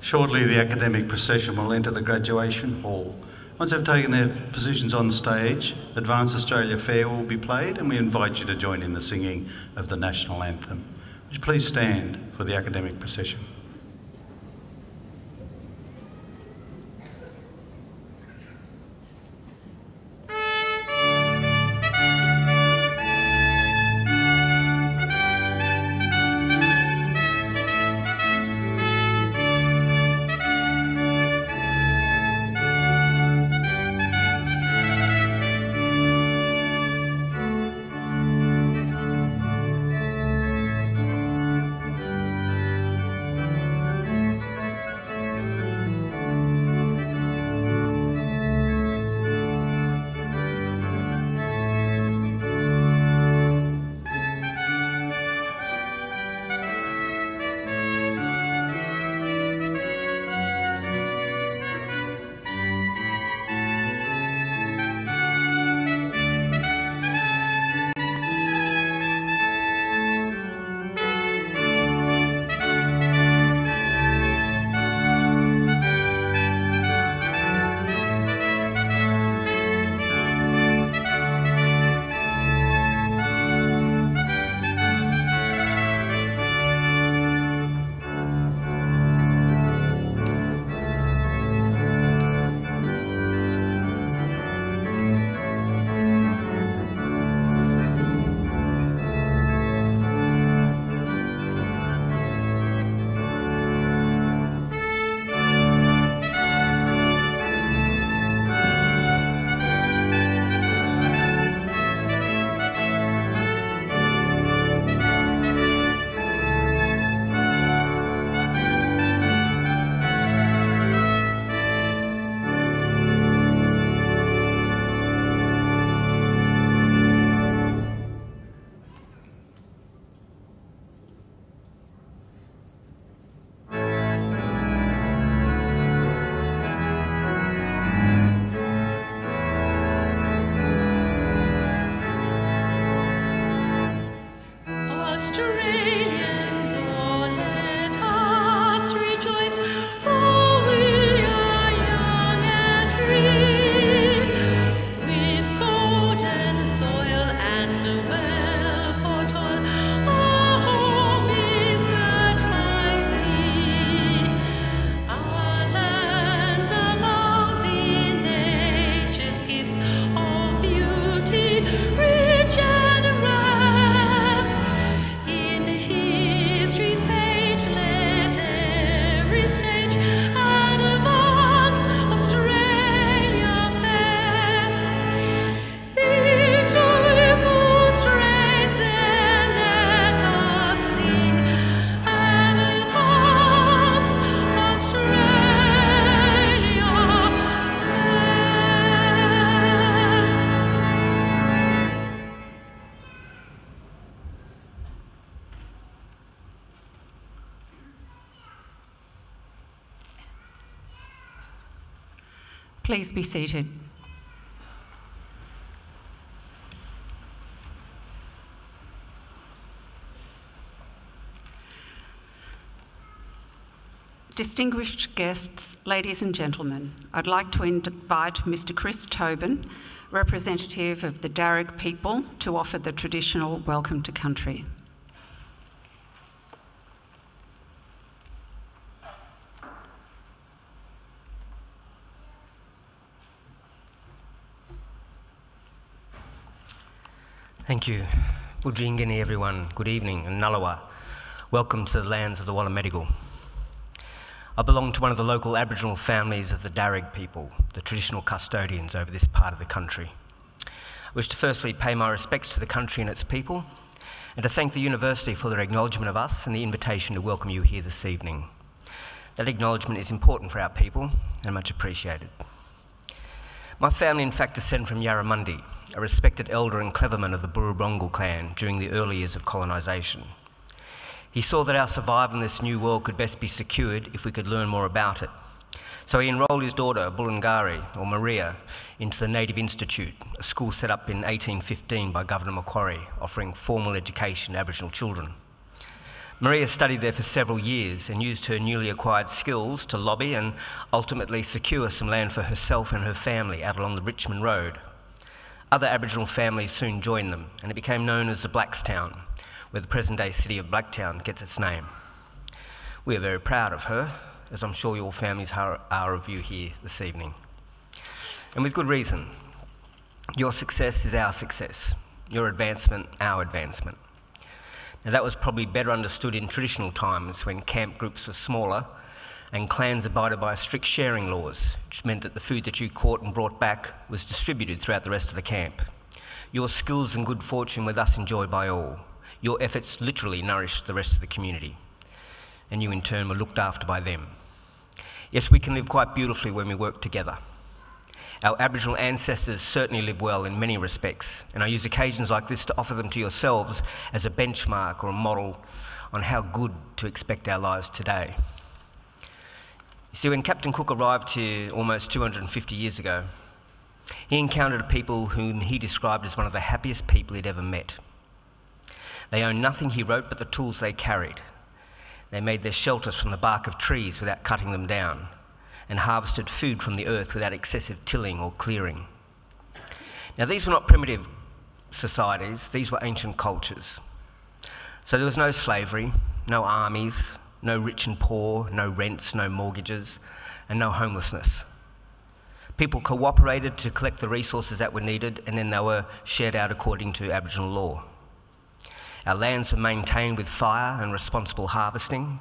Shortly, the academic procession will enter the graduation hall. Once they've taken their positions on the stage, Advance Australia Fair will be played, and we invite you to join in the singing of the national anthem. Would you please stand for the academic procession? Please be seated. Distinguished guests, ladies and gentlemen, I'd like to invite Mr. Chris Tobin, representative of the Darug people, to offer the traditional welcome to country. Thank you. Bujingini everyone, good evening, and Nalawa. Welcome to the lands of the Wallamedigal. I belong to one of the local Aboriginal families of the Darug people, the traditional custodians over this part of the country. I wish to firstly pay my respects to the country and its people, and to thank the University for their acknowledgement of us and the invitation to welcome you here this evening. That acknowledgement is important for our people and much appreciated. My family in fact descend from Yarramundi, a respected elder and cleverman of the Burrabongal clan during the early years of colonisation. He saw that our survival in this new world could best be secured if we could learn more about it. So he enrolled his daughter, Bulungari, or Maria, into the Native Institute, a school set up in 1815 by Governor Macquarie, offering formal education to Aboriginal children. Maria studied there for several years and used her newly acquired skills to lobby and ultimately secure some land for herself and her family out along the Richmond Road. Other Aboriginal families soon joined them, and it became known as the Blackstown, where the present-day city of Blacktown gets its name. We are very proud of her, as I'm sure your families are of you here this evening. And with good reason. Your success is our success. Your advancement, our advancement. Now that was probably better understood in traditional times when camp groups were smaller and clans abided by strict sharing laws, which meant that the food that you caught and brought back was distributed throughout the rest of the camp. Your skills and good fortune were thus enjoyed by all. Your efforts literally nourished the rest of the community, and you in turn were looked after by them. Yes, we can live quite beautifully when we work together. Our Aboriginal ancestors certainly live well in many respects, and I use occasions like this to offer them to yourselves as a benchmark or a model on how good to expect our lives today. You see, when Captain Cook arrived here almost 250 years ago, he encountered a people whom he described as one of the happiest people he'd ever met. They owned nothing, he wrote, but the tools they carried. They made their shelters from the bark of trees without cutting them down, and harvested food from the earth without excessive tilling or clearing. Now, these were not primitive societies, these were ancient cultures. So there was no slavery, no armies, no rich and poor, no rents, no mortgages, and no homelessness. People cooperated to collect the resources that were needed, and then they were shared out according to Aboriginal law. Our lands were maintained with fire and responsible harvesting.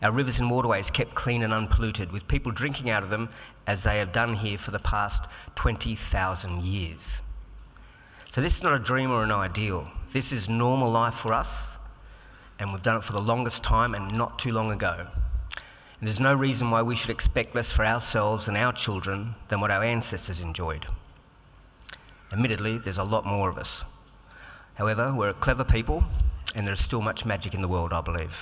Our rivers and waterways kept clean and unpolluted, with people drinking out of them as they have done here for the past 20,000 years. So this is not a dream or an ideal. This is normal life for us, and we've done it for the longest time and not too long ago. And there's no reason why we should expect less for ourselves and our children than what our ancestors enjoyed. Admittedly, there's a lot more of us. However, we're a clever people, and there's still much magic in the world, I believe.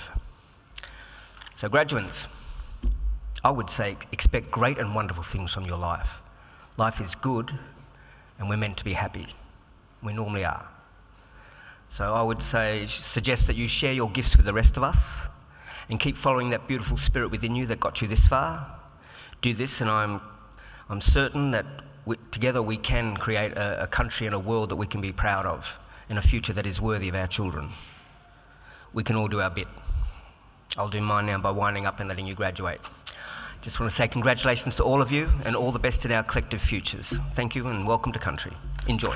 So graduates, I would say expect great and wonderful things from your life. Life is good, and we're meant to be happy. We normally are. So I would suggest that you share your gifts with the rest of us, and keep following that beautiful spirit within you that got you this far. Do this, and I'm certain that together we can create a country and a world that we can be proud of, and a future that is worthy of our children. We can all do our bit. I'll do mine now by winding up and letting you graduate. Just want to say congratulations to all of you and all the best in our collective futures. Thank you and welcome to country. Enjoy.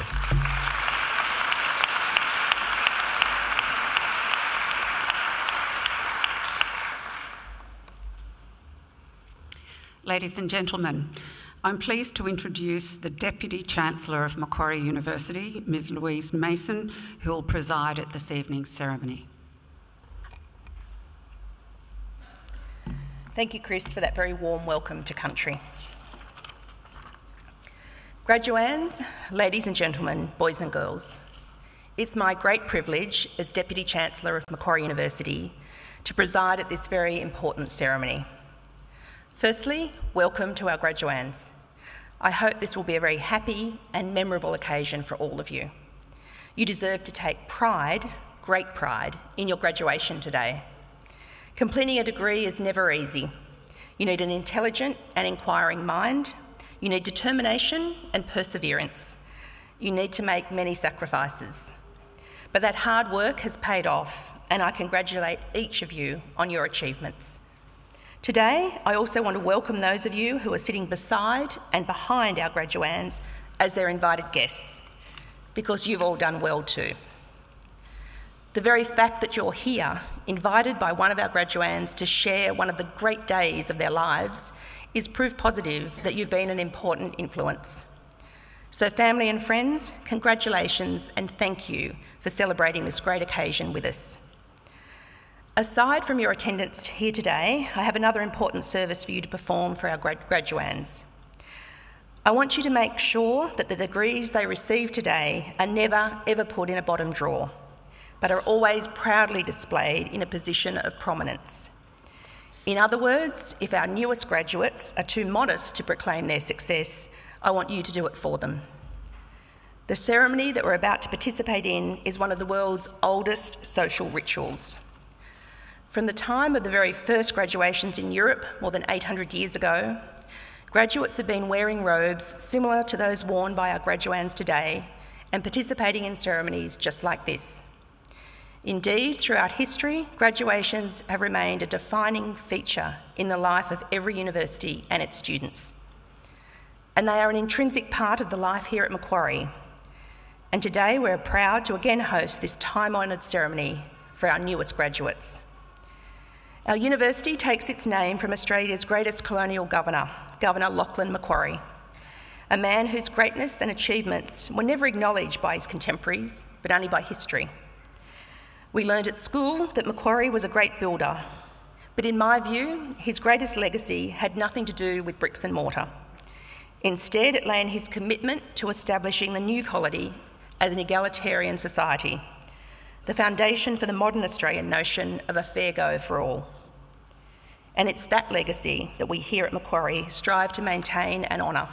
Ladies and gentlemen, I'm pleased to introduce the Deputy Chancellor of Macquarie University, Ms. Louise Mason, who will preside at this evening's ceremony. Thank you, Chris, for that very warm welcome to country. Graduands, ladies and gentlemen, boys and girls, it's my great privilege as Deputy Chancellor of Macquarie University to preside at this very important ceremony. Firstly, welcome to our graduands. I hope this will be a very happy and memorable occasion for all of you. You deserve to take pride, great pride, in your graduation today. Completing a degree is never easy. You need an intelligent and inquiring mind. You need determination and perseverance. You need to make many sacrifices. But that hard work has paid off, and I congratulate each of you on your achievements. Today, I also want to welcome those of you who are sitting beside and behind our graduands as their invited guests, because you've all done well too. The very fact that you're here, invited by one of our graduands to share one of the great days of their lives, is proof positive that you've been an important influence. So family and friends, congratulations and thank you for celebrating this great occasion with us. Aside from your attendance here today, I have another important service for you to perform for our graduands. I want you to make sure that the degrees they receive today are never ever put in a bottom drawer, but are always proudly displayed in a position of prominence. In other words, if our newest graduates are too modest to proclaim their success, I want you to do it for them. The ceremony that we're about to participate in is one of the world's oldest social rituals. From the time of the very first graduations in Europe, more than 800 years ago, graduates have been wearing robes similar to those worn by our graduands today and participating in ceremonies just like this. Indeed, throughout history, graduations have remained a defining feature in the life of every university and its students. And they are an intrinsic part of the life here at Macquarie. And today we're proud to again host this time-honoured ceremony for our newest graduates. Our university takes its name from Australia's greatest colonial governor, Governor Lachlan Macquarie, a man whose greatness and achievements were never acknowledged by his contemporaries, but only by history. We learned at school that Macquarie was a great builder, but in my view, his greatest legacy had nothing to do with bricks and mortar. Instead, it lay in his commitment to establishing the new colony as an egalitarian society, the foundation for the modern Australian notion of a fair go for all. And it's that legacy that we here at Macquarie strive to maintain and honour.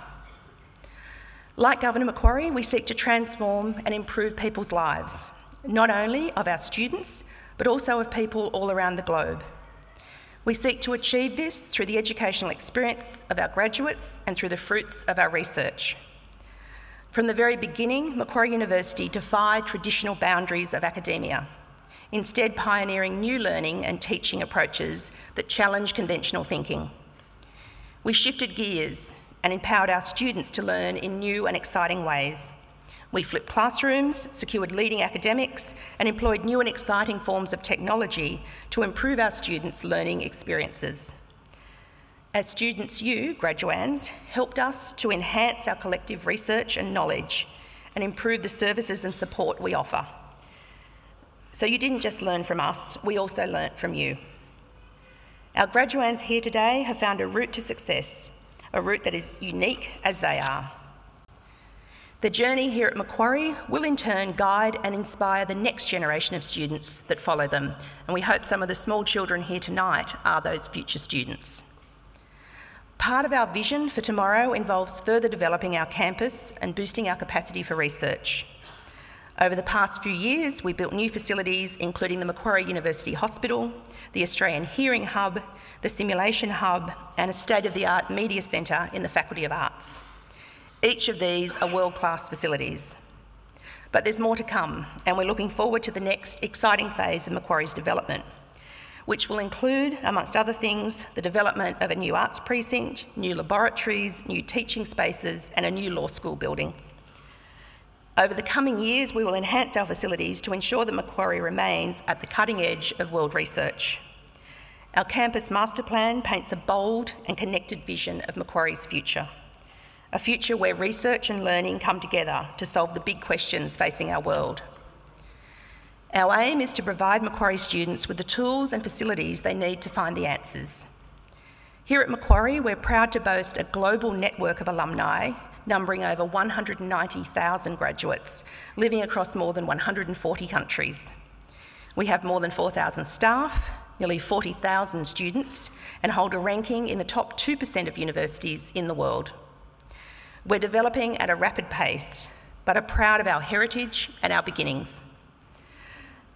Like Governor Macquarie, we seek to transform and improve people's lives, not only of our students, but also of people all around the globe. We seek to achieve this through the educational experience of our graduates and through the fruits of our research. From the very beginning, Macquarie University defied traditional boundaries of academia, instead pioneering new learning and teaching approaches that challenge conventional thinking. We shifted gears and empowered our students to learn in new and exciting ways. We flipped classrooms, secured leading academics, and employed new and exciting forms of technology to improve our students' learning experiences. As students, you, graduands, helped us to enhance our collective research and knowledge and improve the services and support we offer. So you didn't just learn from us, we also learnt from you. Our graduands here today have found a route to success, a route that is unique as they are. The journey here at Macquarie will in turn guide and inspire the next generation of students that follow them, and we hope some of the small children here tonight are those future students. Part of our vision for tomorrow involves further developing our campus and boosting our capacity for research. Over the past few years, we built new facilities, including the Macquarie University Hospital, the Australian Hearing Hub, the Simulation Hub, and a state-of-the-art media centre in the Faculty of Arts. Each of these are world-class facilities. But there's more to come, and we're looking forward to the next exciting phase of Macquarie's development, which will include, amongst other things, the development of a new arts precinct, new laboratories, new teaching spaces, and a new law school building. Over the coming years, we will enhance our facilities to ensure that Macquarie remains at the cutting edge of world research. Our campus master plan paints a bold and connected vision of Macquarie's future. A future where research and learning come together to solve the big questions facing our world. Our aim is to provide Macquarie students with the tools and facilities they need to find the answers. Here at Macquarie, we're proud to boast a global network of alumni numbering over 190,000 graduates living across more than 140 countries. We have more than 4,000 staff, nearly 40,000 students, and hold a ranking in the top 2% of universities in the world. We're developing at a rapid pace, but are proud of our heritage and our beginnings.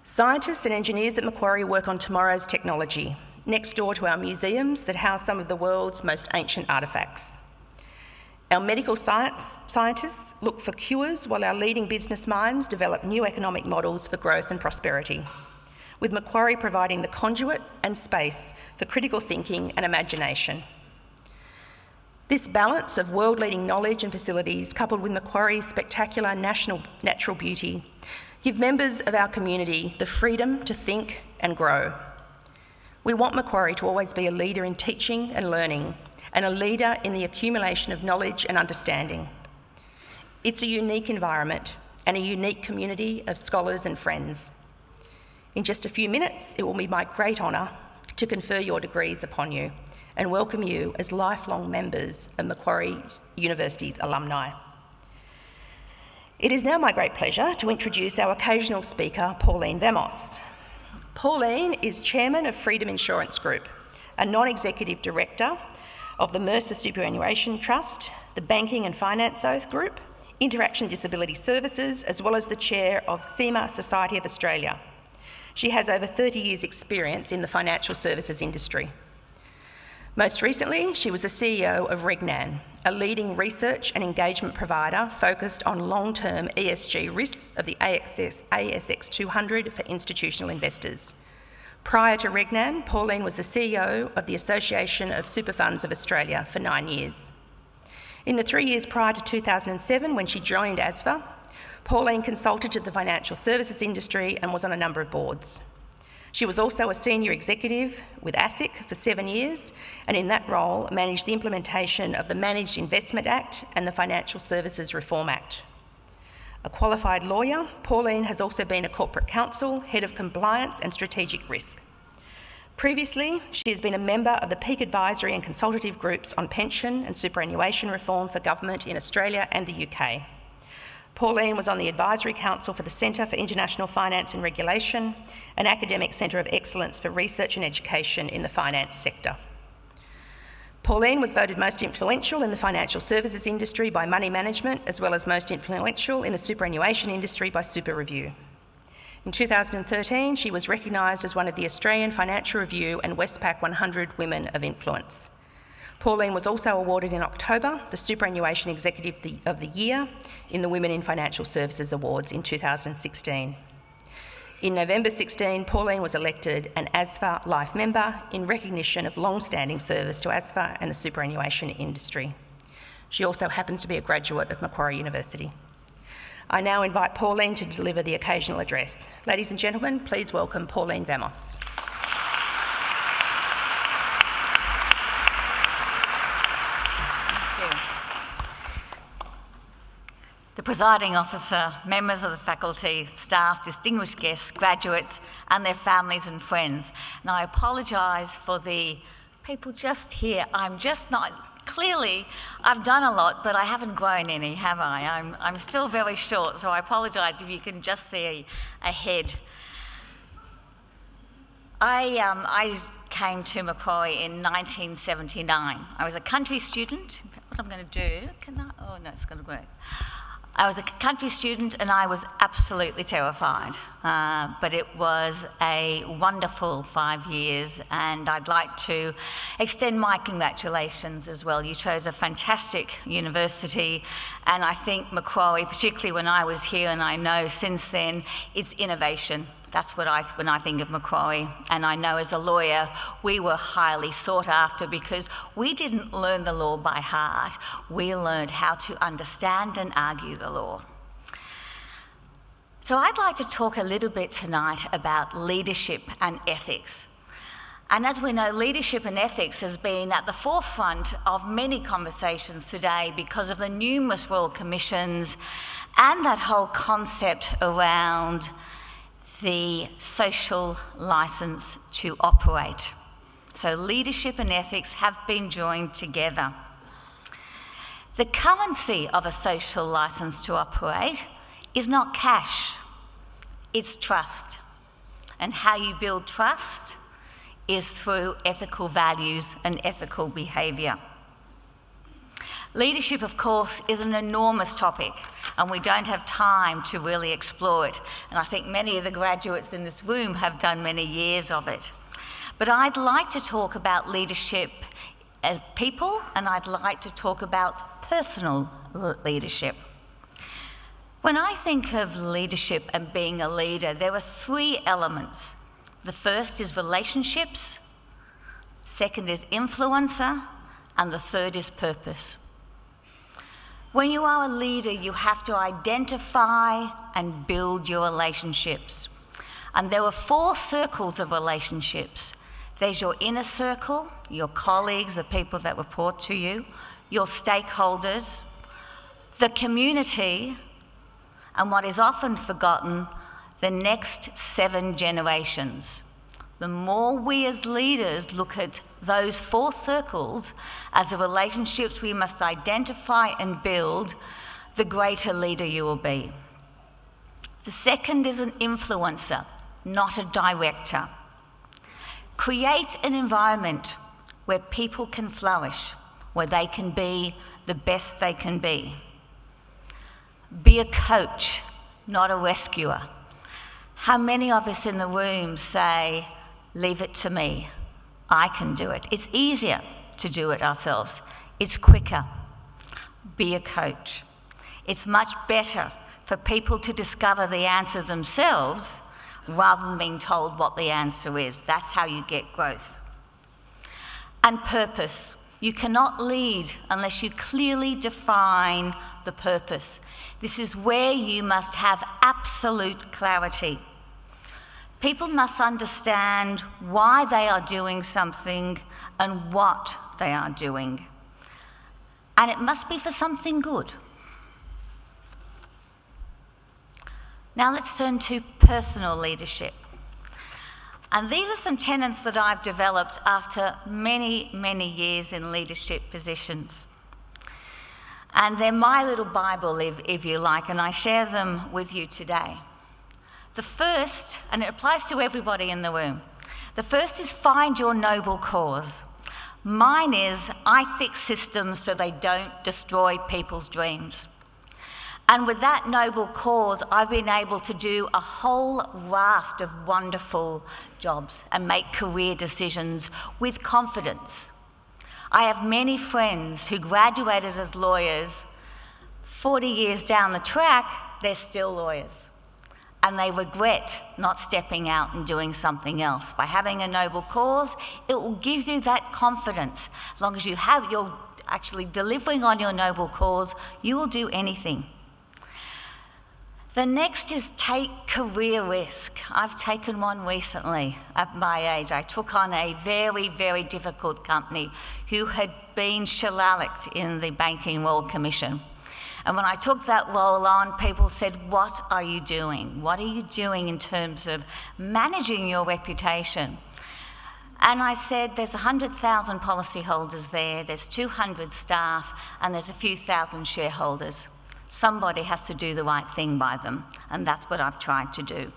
Scientists and engineers at Macquarie work on tomorrow's technology, next door to our museums that house some of the world's most ancient artefacts. Our medical scientists look for cures while our leading business minds develop new economic models for growth and prosperity, with Macquarie providing the conduit and space for critical thinking and imagination. This balance of world-leading knowledge and facilities, coupled with Macquarie's spectacular natural beauty, give members of our community the freedom to think and grow. We want Macquarie to always be a leader in teaching and learning, and a leader in the accumulation of knowledge and understanding. It's a unique environment and a unique community of scholars and friends. In just a few minutes, it will be my great honour to confer your degrees upon you and welcome you as lifelong members of Macquarie University's alumni. It is now my great pleasure to introduce our occasional speaker, Pauline Vamos. Pauline is Chairman of Freedom Insurance Group, a non-executive director of the Mercer Superannuation Trust, the Banking and Finance Oath Group, Interaction Disability Services, as well as the Chair of SEMA Society of Australia. She has over 30 years' experience in the financial services industry. Most recently, she was the CEO of Regnan, a leading research and engagement provider focused on long-term ESG risks of the ASX 200 for institutional investors. Prior to Regnan, Pauline was the CEO of the Association of Super Funds of Australia for 9 years. In the 3 years prior to 2007, when she joined ASFA, Pauline consulted to the financial services industry and was on a number of boards. She was also a senior executive with ASIC for 7 years, and in that role managed the implementation of the Managed Investment Act and the Financial Services Reform Act. A qualified lawyer, Pauline has also been a corporate counsel, head of compliance and strategic risk. Previously, she has been a member of the peak advisory and consultative groups on pension and superannuation reform for government in Australia and the UK. Pauline was on the Advisory Council for the Centre for International Finance and Regulation, an academic centre of excellence for research and education in the finance sector. Pauline was voted most influential in the financial services industry by Money Management, as well as most influential in the superannuation industry by Super Review. In 2013, she was recognised as one of the Australian Financial Review and Westpac 100 Women of Influence. Pauline was also awarded in October the Superannuation Executive of the Year in the Women in Financial Services Awards in 2016. In November 2016, Pauline was elected an ASFA Life Member in recognition of long-standing service to ASFA and the superannuation industry. She also happens to be a graduate of Macquarie University. I now invite Pauline to deliver the occasional address. Ladies and gentlemen, please welcome Pauline Vamos. The presiding officer, members of the faculty, staff, distinguished guests, graduates and their families and friends. And I apologise for the people just here. I'm just not, clearly I've done a lot, but I haven't grown any, have I? I'm still very short, so I apologise if you can just see a head. I came to Macquarie in 1979. I was a country student. What I'm going to do, oh no, it's going to work. I was a country student and I was absolutely terrified, but it was a wonderful 5 years, and I'd like to extend my congratulations as well. You chose a fantastic university, and I think Macquarie, particularly when I was here, and I know since then, it's innovation. That's what when I think of Macquarie, and I know as a lawyer we were highly sought after because we didn't learn the law by heart, we learned how to understand and argue the law. So I'd like to talk a little bit tonight about leadership and ethics. And as we know, leadership and ethics has been at the forefront of many conversations today because of the numerous Royal Commissions and that whole concept around the social licence to operate. So leadership and ethics have been joined together. The currency of a social licence to operate is not cash, it's trust. And how you build trust is through ethical values and ethical behaviour. Leadership, of course, is an enormous topic, and we don't have time to really explore it. And I think many of the graduates in this room have done many years of it. But I'd like to talk about leadership as people, and I'd like to talk about personal leadership. When I think of leadership and being a leader, there are 3 elements. The first is relationships, second is influencer, and the third is purpose. When you are a leader, you have to identify and build your relationships. And there are 4 circles of relationships. There's your inner circle, your colleagues, the people that report to you, your stakeholders, the community, and what is often forgotten, the next 7 generations. The more we as leaders look at those 4 circles as the relationships we must identify and build, the greater leader you will be. The second is an influencer, not a director. Create an environment where people can flourish, where they can be the best they can be. Be a coach, not a rescuer. How many of us in the room say, leave it to me, I can do it? It's easier to do it ourselves. It's quicker. Be a coach. It's much better for people to discover the answer themselves rather than being told what the answer is. That's how you get growth. And purpose. You cannot lead unless you clearly define the purpose. This is where you must have absolute clarity. People must understand why they are doing something and what they are doing. And it must be for something good. Now let's turn to personal leadership. And these are some tenets that I've developed after many, many years in leadership positions. And they're my little Bible, if you like, and I share them with you today. The first, and it applies to everybody in the room, the first is find your noble cause. Mine is, I fix systems so they don't destroy people's dreams. And with that noble cause, I've been able to do a whole raft of wonderful jobs and make career decisions with confidence. I have many friends who graduated as lawyers. 40 years down the track, they're still lawyers. And they regret not stepping out and doing something else. By having a noble cause, it will give you that confidence. As long as you're actually delivering on your noble cause, you will do anything. The next is take career risk. I've taken one recently at my age. I took on a very, very difficult company who had been shellaced in the Banking Royal Commission. And when I took that role on, people said, what are you doing? What are you doing in terms of managing your reputation? And I said, there's 100,000 policyholders there, there's 200 staff, and there's a few thousand shareholders. Somebody has to do the right thing by them, and that's what I've tried to do.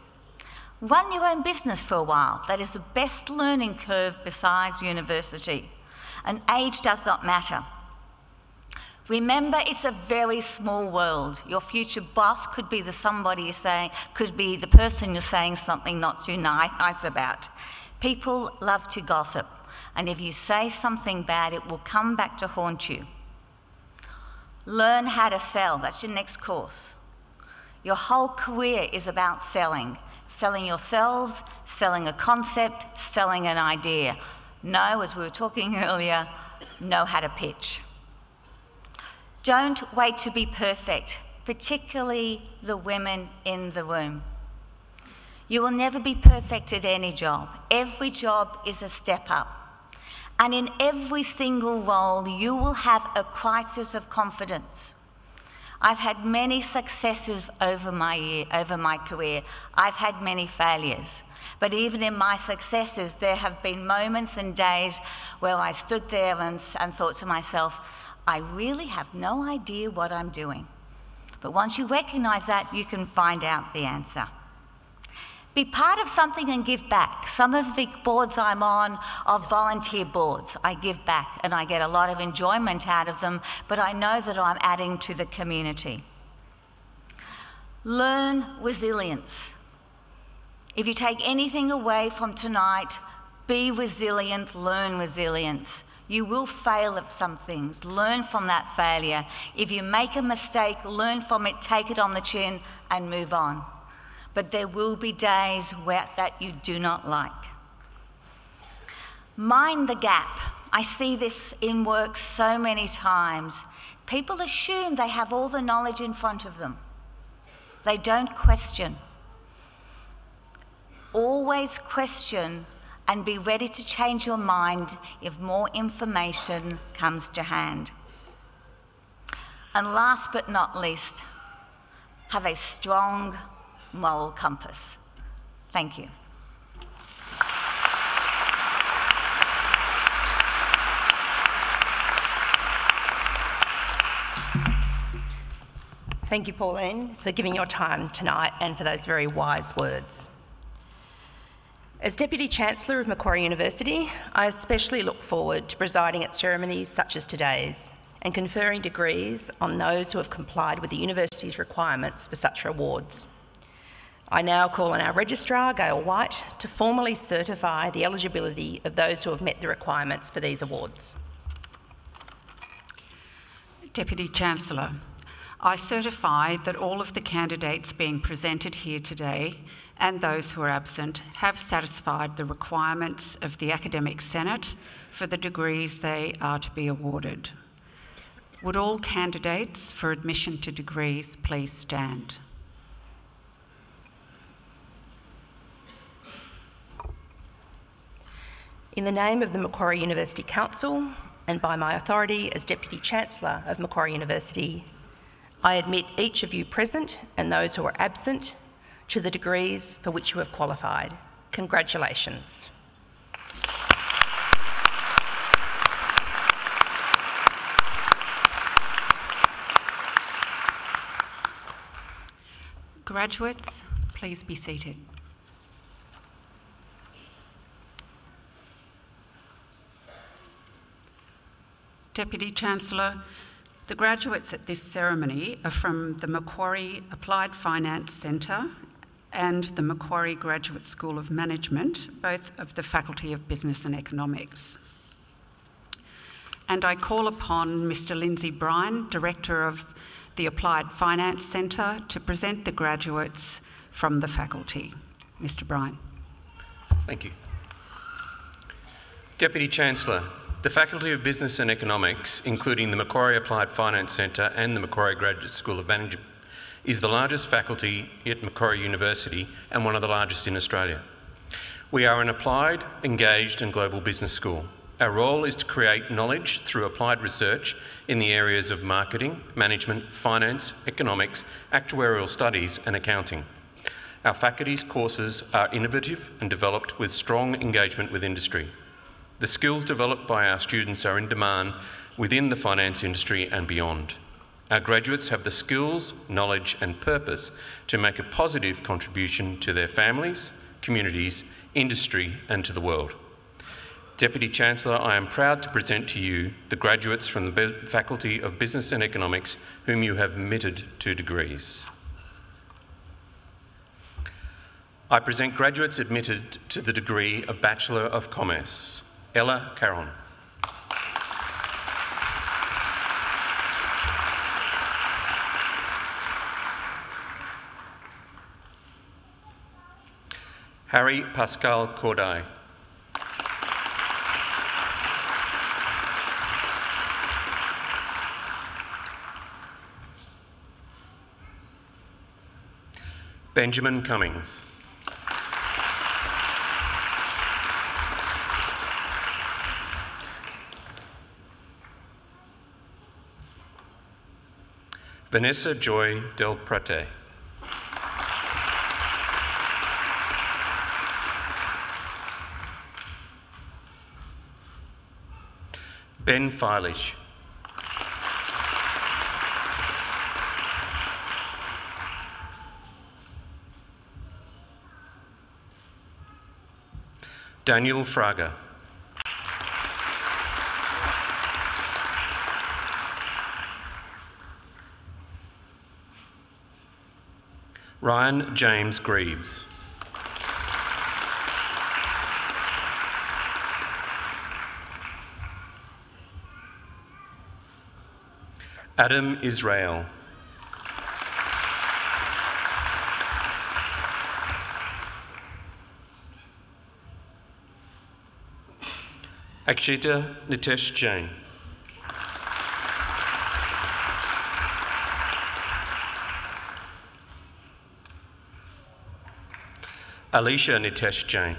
Run your own business for a while. That is the best learning curve besides university. And age does not matter. Remember, it's a very small world. Your future boss could be the somebody you're saying, could be the person you're saying something not too nice about. People love to gossip, and if you say something bad, it will come back to haunt you. Learn how to sell. That's your next course. Your whole career is about selling. Selling yourselves, selling a concept, selling an idea. Know, as we were talking earlier, know how to pitch. Don't wait to be perfect, particularly the women in the room. You will never be perfect at any job. Every job is a step up. And in every single role, you will have a crisis of confidence. I've had many successes over my career. I've had many failures. But even in my successes, there have been moments and days where I stood there and thought to myself, I really have no idea what I'm doing. But once you recognize that, you can find out the answer. Be part of something and give back. Some of the boards I'm on are volunteer boards. I give back and I get a lot of enjoyment out of them, but I know that I'm adding to the community. Learn resilience. If you take anything away from tonight, be resilient, learn resilience. You will fail at some things. Learn from that failure. If you make a mistake, learn from it, take it on the chin and move on. But there will be days that you do not like. Mind the gap. I see this in work so many times. People assume they have all the knowledge in front of them. They don't question. Always question and be ready to change your mind if more information comes to hand. And last but not least, have a strong moral compass. Thank you. Thank you, Pauline, for giving your time tonight and for those very wise words. As Deputy Chancellor of Macquarie University, I especially look forward to presiding at ceremonies such as today's and conferring degrees on those who have complied with the university's requirements for such awards. I now call on our Registrar, Gail White, to formally certify the eligibility of those who have met the requirements for these awards. Deputy Chancellor, I certify that all of the candidates being presented here today and those who are absent have satisfied the requirements of the Academic Senate for the degrees they are to be awarded. Would all candidates for admission to degrees please stand? In the name of the Macquarie University Council and by my authority as Deputy Chancellor of Macquarie University, I admit each of you present and those who are absent to the degrees for which you have qualified. Congratulations. Graduates, please be seated. Deputy Chancellor, the graduates at this ceremony are from the Macquarie Applied Finance Centre and the Macquarie Graduate School of Management, both of the Faculty of Business and Economics. And I call upon Mr. Lindsay Bryan, Director of the Applied Finance Centre, to present the graduates from the faculty. Mr. Bryan. Thank you. Deputy Chancellor, the Faculty of Business and Economics, including the Macquarie Applied Finance Centre and the Macquarie Graduate School of Management, is the largest faculty at Macquarie University and one of the largest in Australia. We are an applied, engaged and global business school. Our role is to create knowledge through applied research in the areas of marketing, management, finance, economics, actuarial studies and accounting. Our faculty's courses are innovative and developed with strong engagement with industry. The skills developed by our students are in demand within the finance industry and beyond. Our graduates have the skills, knowledge and purpose to make a positive contribution to their families, communities, industry and to the world. Deputy Chancellor, I am proud to present to you the graduates from the Faculty of Business and Economics whom you have admitted to degrees. I present graduates admitted to the degree of Bachelor of Commerce. Ella Caron. Harry Pascal Corday. Benjamin Cummings. Vanessa Joy Del Prate. Ben Feilish. Daniel Fraga. Ryan James Greaves. Adam Israel. Akshita Nitesh Jain. Alicia Nitesh Jain.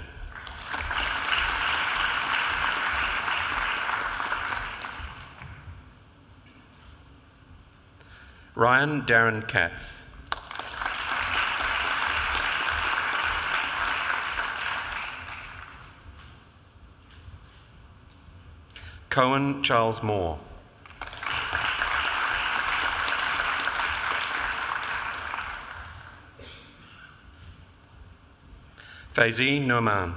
Ryan Darren Katz. Cohen Charles Moore. Faizi Noman.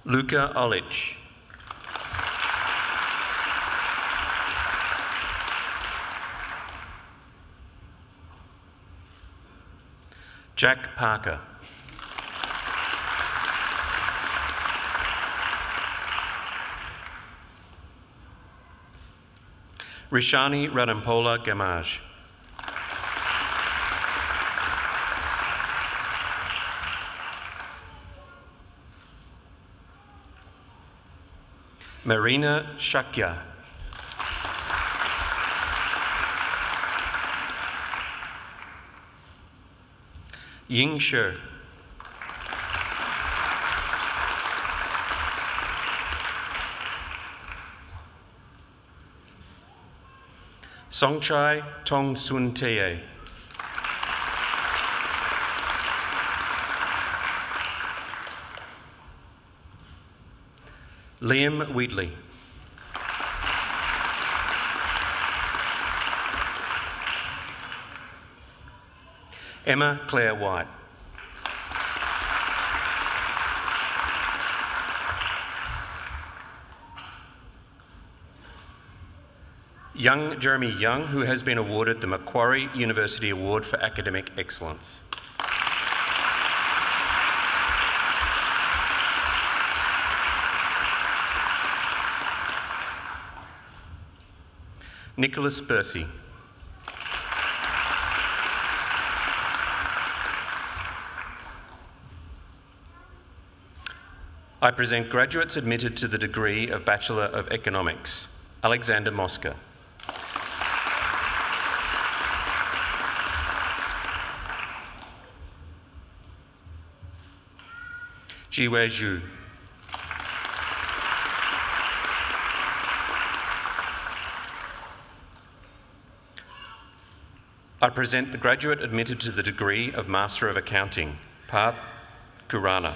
Luca Olich. Jack Parker. Rishani Radampola Gamage. Marina Shakya. Ying Shi. Songchai Tong Sun Teye. Liam Wheatley. Emma Claire White. Young Jeremy Young, who has been awarded the Macquarie University Award for Academic Excellence. Nicholas Bursey. I present graduates admitted to the degree of Bachelor of Economics. Alexander Mosca. Jiwei Zhu. I present the graduate admitted to the degree of Master of Accounting, Parth Kurana.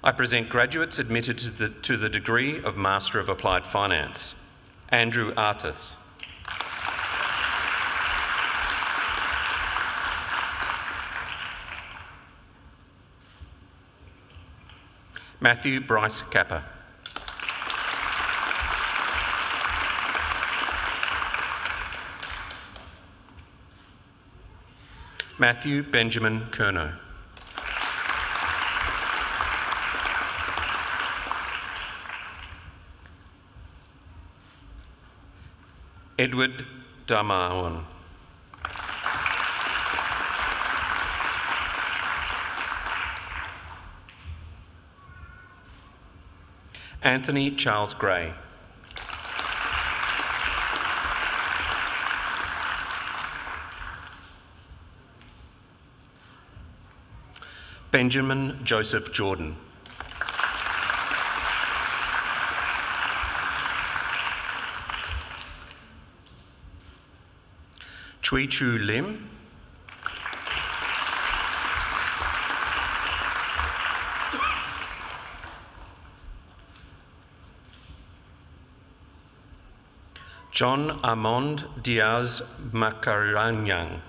I present graduates admitted to the degree of Master of Applied Finance, Andrew Artis. Matthew Bryce Kappa. Matthew Benjamin Curnow. Edward Damawan. Anthony Charles Gray. Benjamin Joseph Jordan. Chui Chu Lim. John Armand Diaz Macaranyang.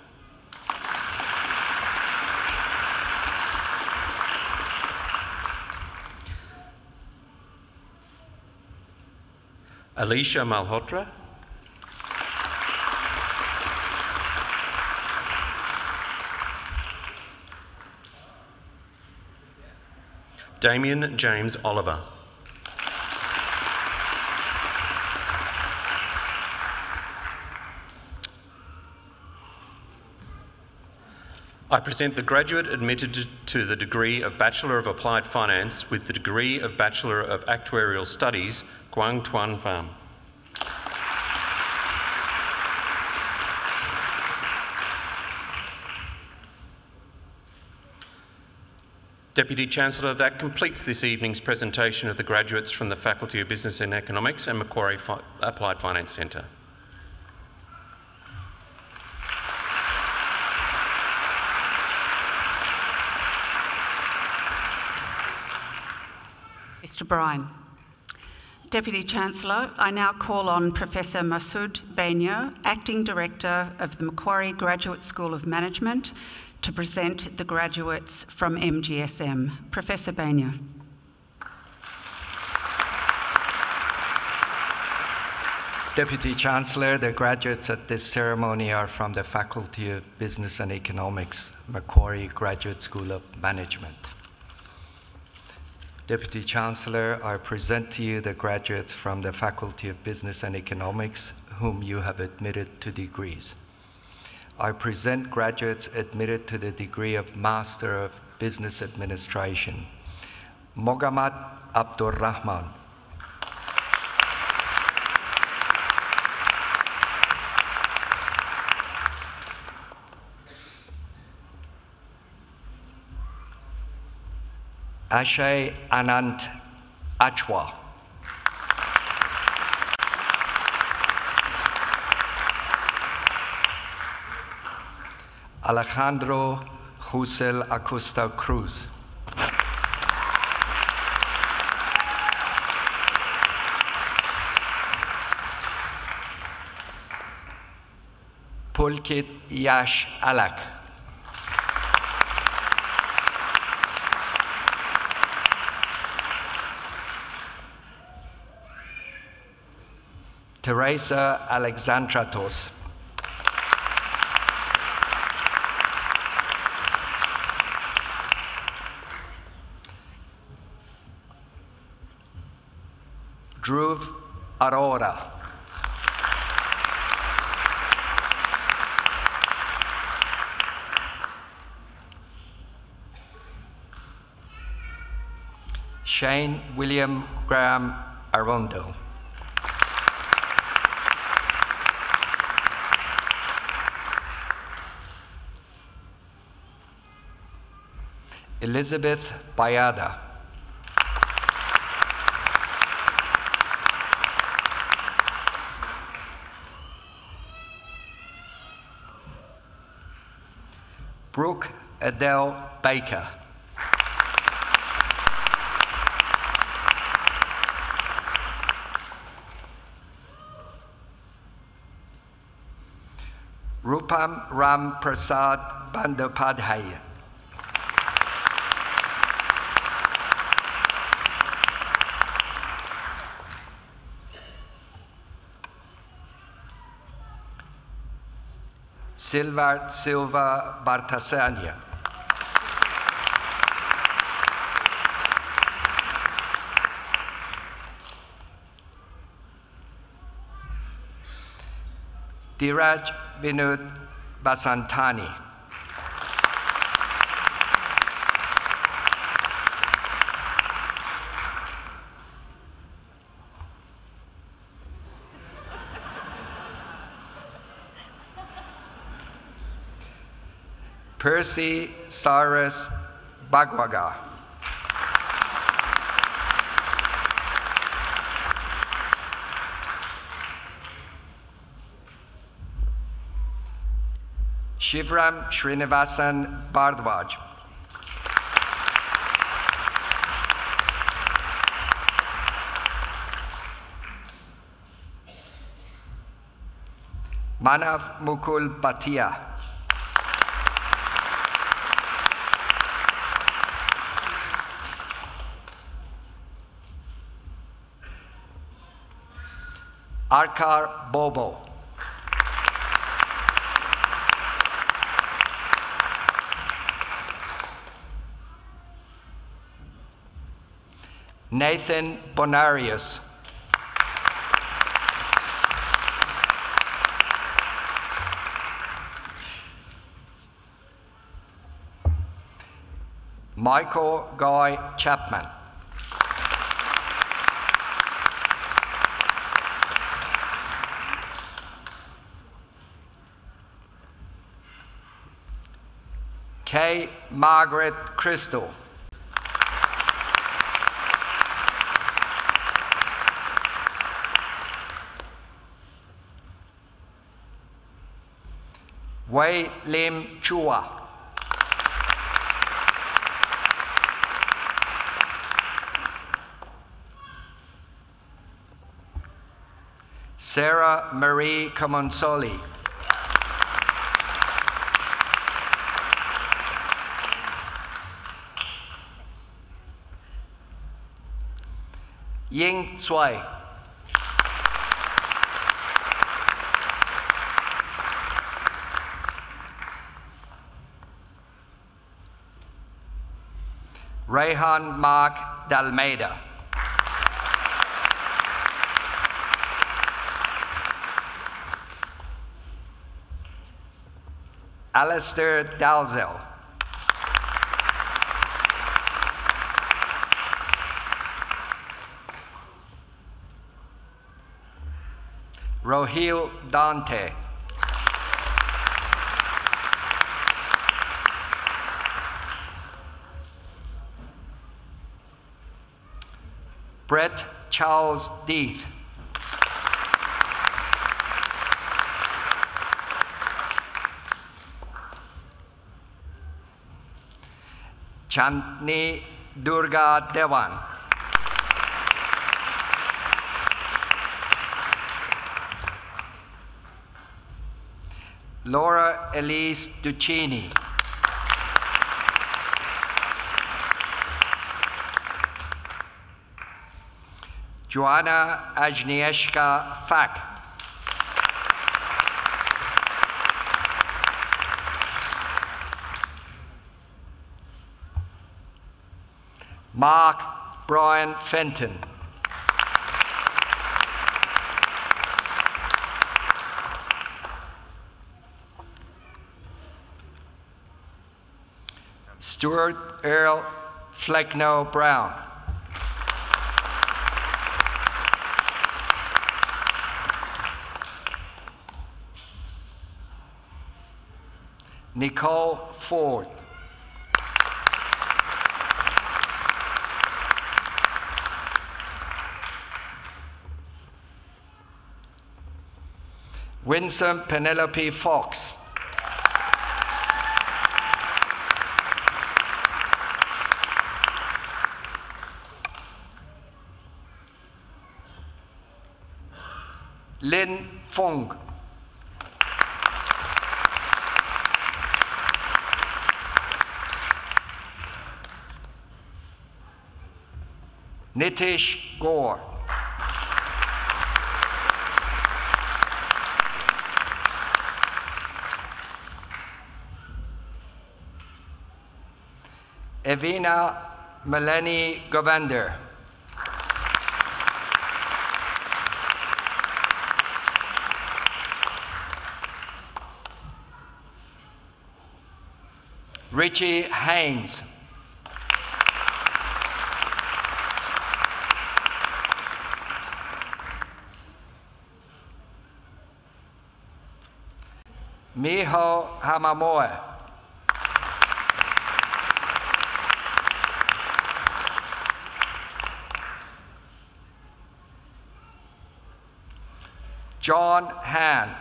Alicia Malhotra. Damien James Oliver. I present the graduate admitted to the degree of Bachelor of Applied Finance with the degree of Bachelor of Actuarial Studies, Guang Tuan Pham. Deputy Chancellor, that completes this evening's presentation of the graduates from the Faculty of Business and Economics and Macquarie Applied Finance Centre. Mr. Bryan. Deputy Chancellor, I now call on Professor Masood Bainio, Acting Director of the Macquarie Graduate School of Management, to present the graduates from MGSM. Professor Bainio. Deputy Chancellor, the graduates at this ceremony are from the Faculty of Business and Economics, Macquarie Graduate School of Management. Deputy Chancellor, I present to you the graduates from the Faculty of Business and Economics whom you have admitted to degrees. I present graduates admitted to the degree of Master of Business Administration. Mogamad Abdur Rahman. Ashay Anant Achwa. Alejandro Jusel Acosta Cruz. Pulkit Yash Alak. Teresa Alexandratos. Dhruv Arora. Shane William Graham Arondo. Elizabeth Bayada. Brooke Adele Baker. Rupam Ram Prasad Bandyopadhyay. Silva Silva Bartasania. Dhiraj Vinod Basantani. Percy Cyrus Bagwaga. Shivram Srinivasan Bardwaj. Manav Mukul Bhatia. Arkar Bobo. Nathan Bonarius. Michael Guy Chapman. Kay Margaret Crystal. Wei Lim Chua. Sarah Marie Camonsoli. Ying Tsui. Rehan Mark Dalmeida. Alistair Dalzell. Rohil Dante. Brett Charles Deeth. Chandni Durga Devan. Laura Elise Duccini. Joanna Agnieszka Fak. Mark Brian Fenton. Stuart Earl Flecknoe Brown. Nicole Ford. Winsome Penelope Fox. Lin Fong. Nitish Gore. Evina Melanie Govander. Richie Haynes. Miho Hamamoe. John Han.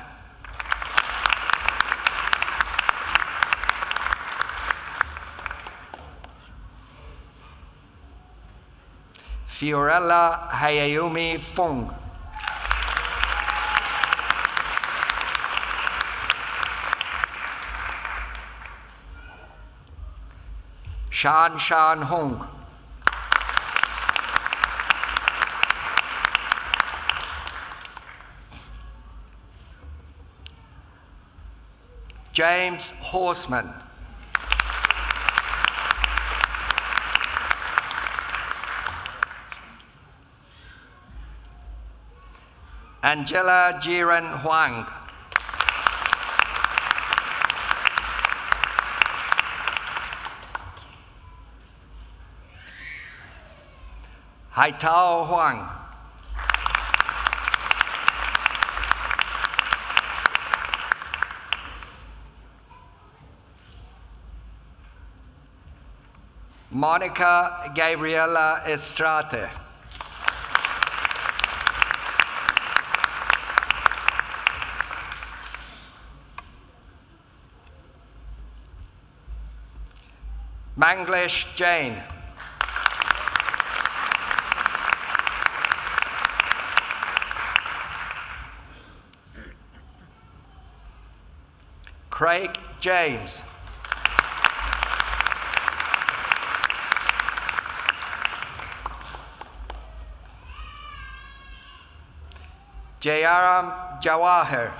Fiorella Hayayumi Fung. Shan Hong. James Horseman. Angela Jiren Huang. Haitao Huang. Monica Gabriela Estrate. Manglesh Jain. Craig James. Jayaram Jawahar.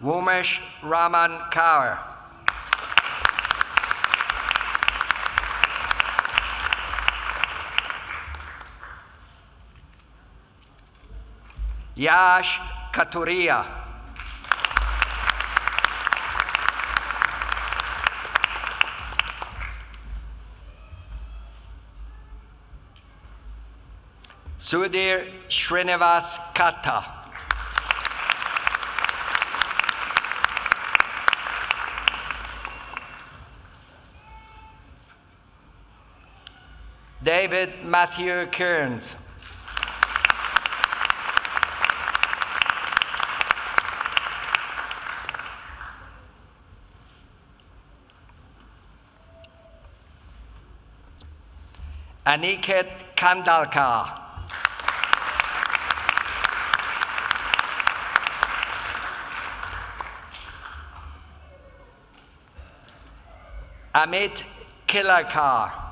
Umesh Raman Kaur. Yash Katuria. Sudhir Srinivas Katta. David Matthew Kearns. Aniket Kandalkar. Amit Kilakar.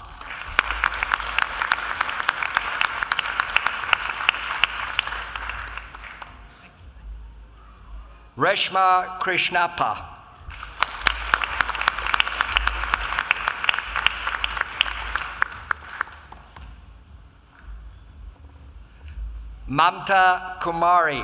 Reshma Krishnappa. Mamta Kumari.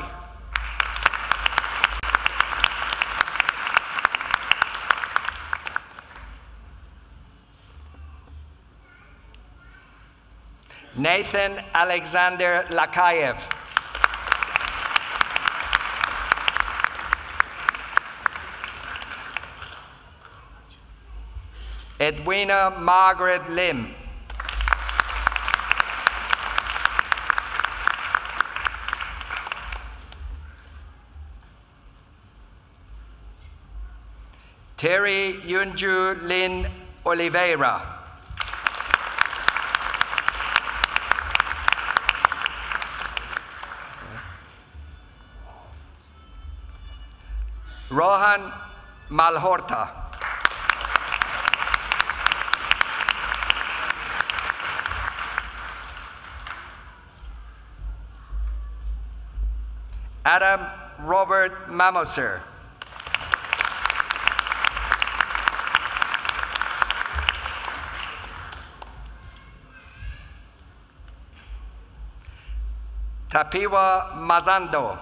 Nathan Alexander Lakayev. Edwina Margaret Lim. Terry Yunju Lin Oliveira. Rohan Malhorta. Adam Robert Mamoser. Tapiwa Mazando.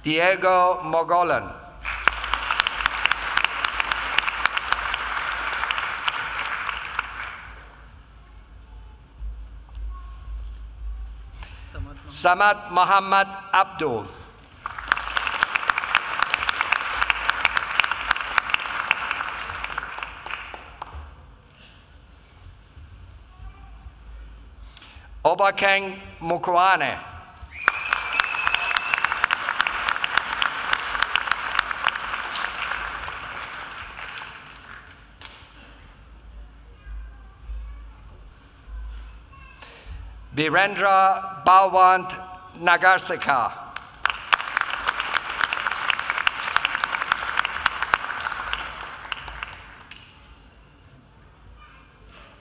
Diego Mogolan. Samad Muhammad Abdul. Obakeng Mukwane. Virendra Balwant Nagarseka.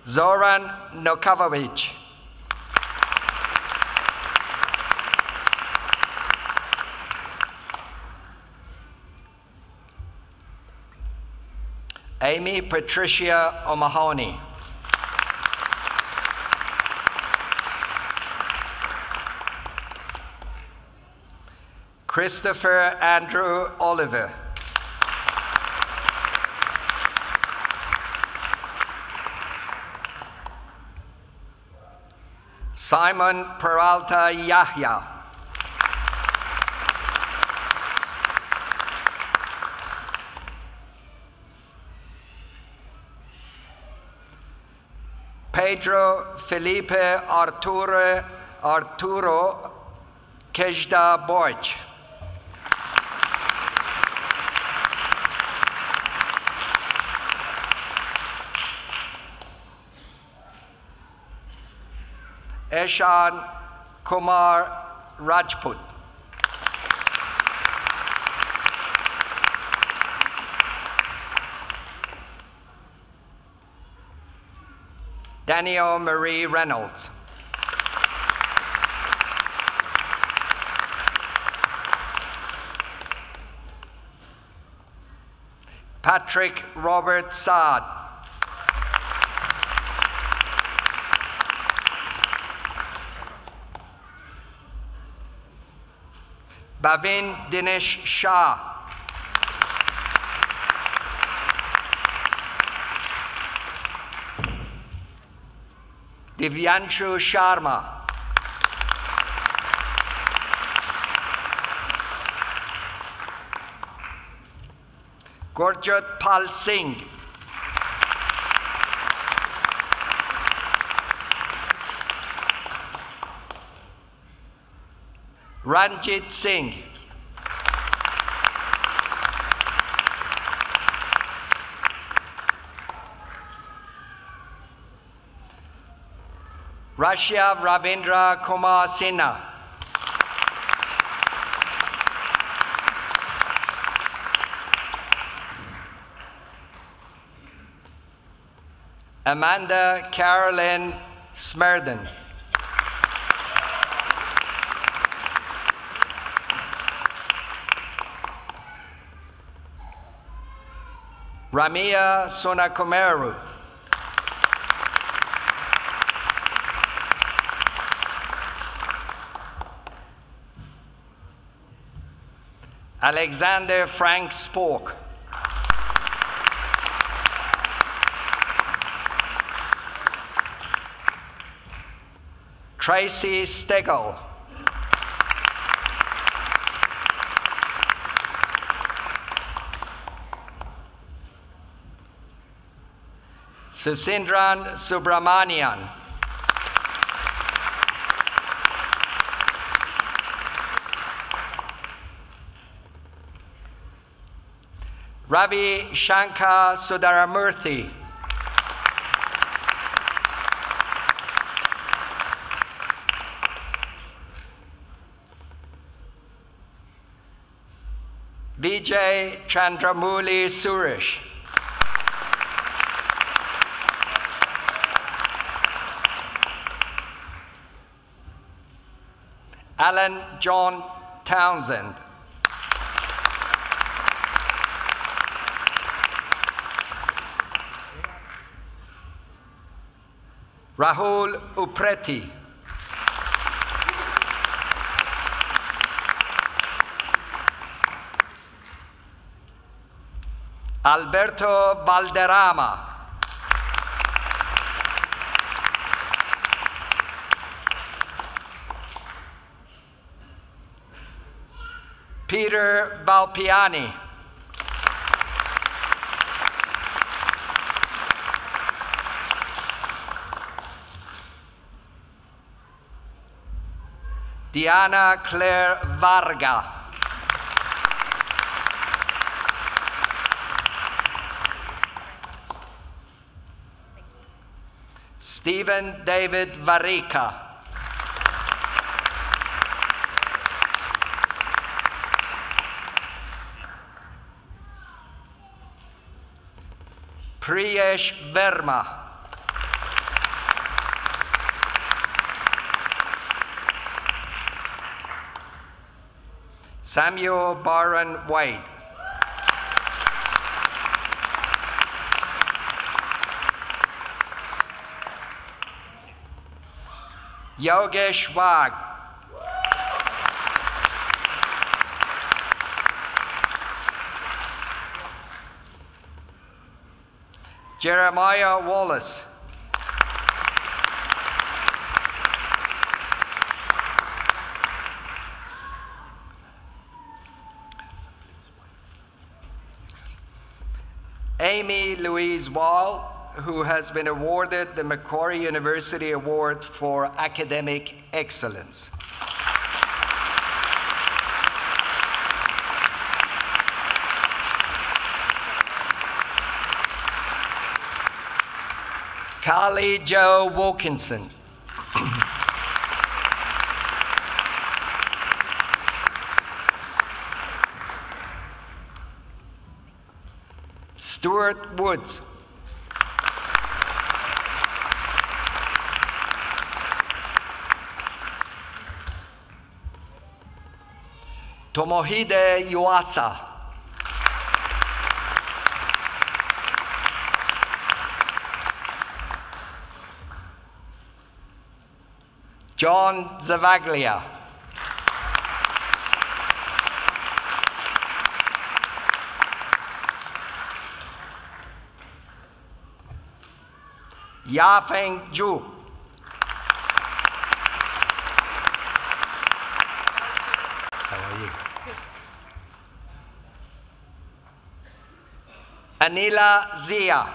Zoran Nokavovic. Amy Patricia O'Mahony. Christopher Andrew Oliver. Simon Peralta Yahya. Pedro Felipe Arturo Kejda Borch. Eshan Kumar Rajput. Danielle Marie Reynolds. Patrick Robert Saad. Bhavin Dinesh Shah. Divyanshu Sharma. Gurjot Pal Singh. Ranjit Singh. Rashya Ravindra Kumar Sinha. Amanda Carolyn Smerden. Ramia Sonakumaru. Alexander Frank Spork. Tracy Stegel. Susindran Subramanian. Ravi Shankar Sudaramurthy. Vijay Chandramuli Suresh. Alan John Townsend. Rahul Upreti. Alberto Valderrama. Peter Valpiani. Diana Claire Varga. Stephen David Varika. Priyesh Verma. Samuel Byron Wade. Yogesh Wag. Jeremiah Wallace. Amy Louise Wall, who has been awarded the Macquarie University Award for Academic Excellence. Carly Jo Wilkinson. Stuart Woods. Tomohide Yuasa. John Zavaglia. Yafeng Zhu. How are you? Anila Zia.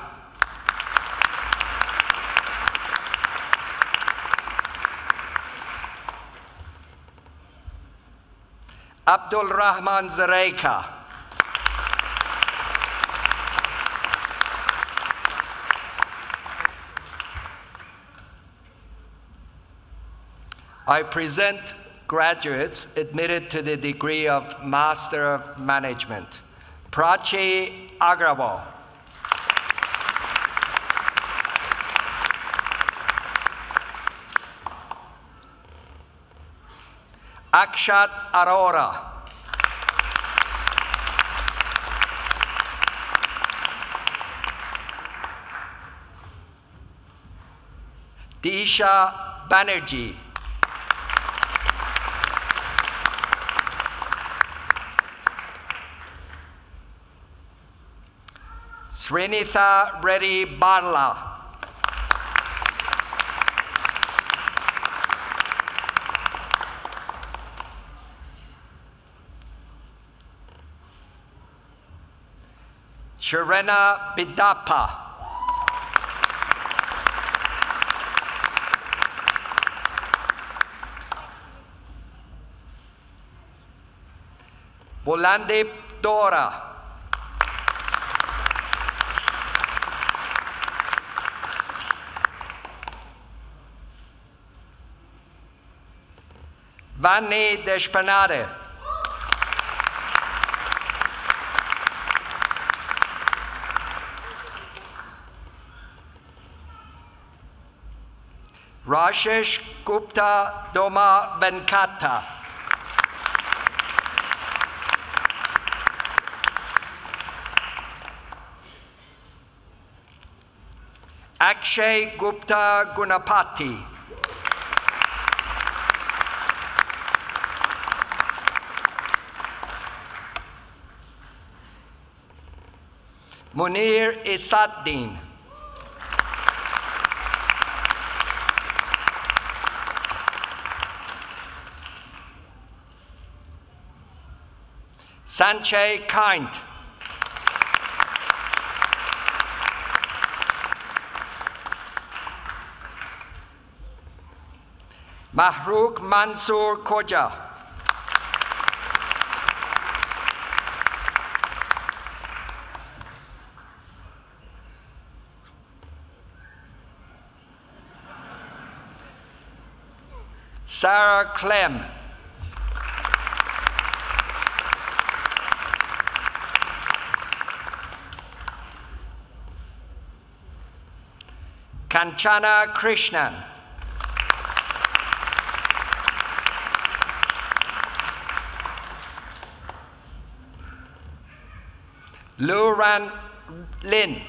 Abdul Rahman Zareika. I present graduates admitted to the degree of Master of Management. Prachi Agrawal. Akshat Arora. Disha Banerjee. Srinitha Reddy Barla. Sharena Bidappa. Bolandip Dora. Vani Deshpanade. Rashesh Gupta Doma Venkata. Akshay Gupta Gunapati. Munir Isaddin. Sanjay Kind. Mahrukh Mansoor Khoja. Sarah Clem. Kanchana Krishnan. Luran Lin.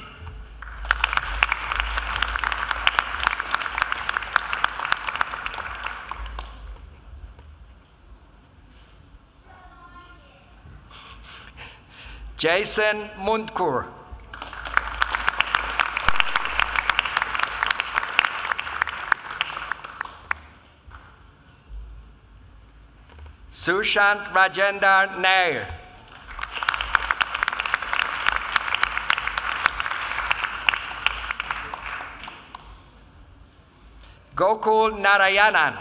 Jason Mundkur. Sushant Rajendra Nair. Gokul Narayanan.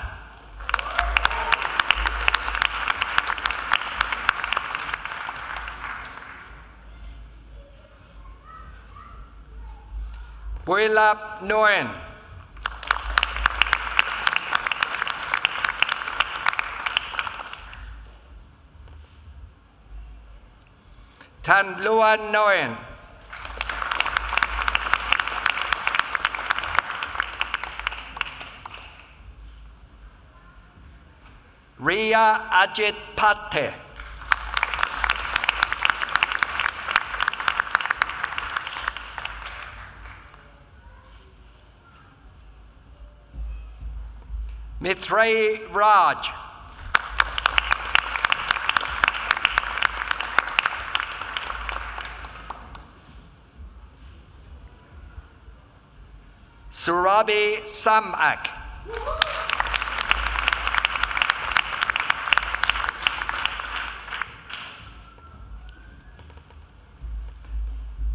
Builap Nguyen. Tan Luan Nguyen. Ria Ajit Pate. Mithray Raj. Surabhi Samak.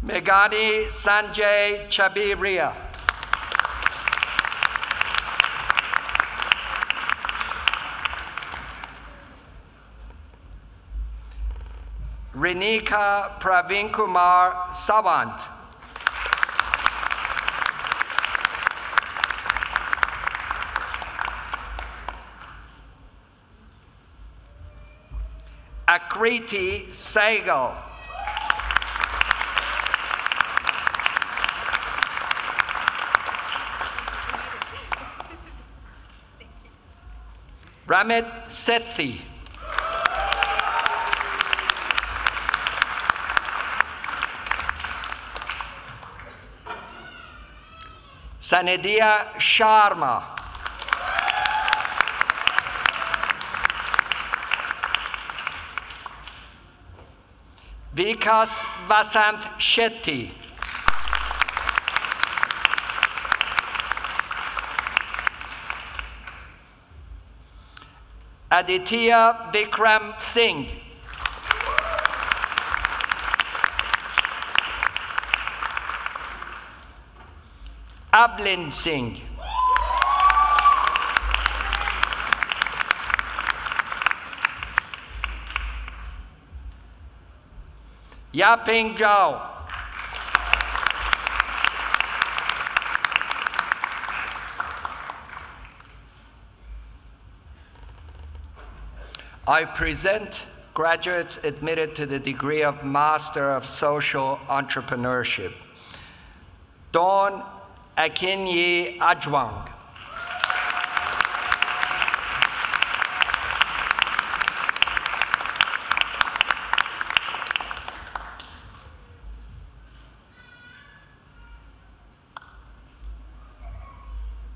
Meghani Sanjay Chabiria. Renika Praveen Kumar Savant. Akriti Sehgal. Ramit Sethi. Sanedia Sharma. Vikas Vasant Shetty. Aditya Vikram Singh. Ablin Singh. Yaping Zhao. I present graduates admitted to the degree of Master of Social Entrepreneurship. Dawn Akinyi Ajwang.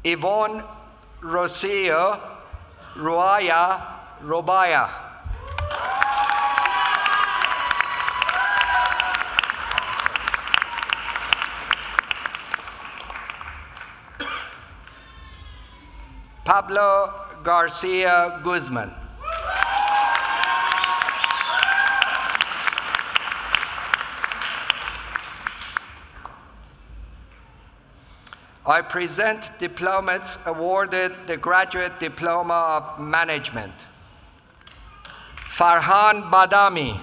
Yvonne Rocio Ruaya Robaya. Pablo Garcia Guzman. I present diplomates awarded the Graduate Diploma of Management. Farhan Badami.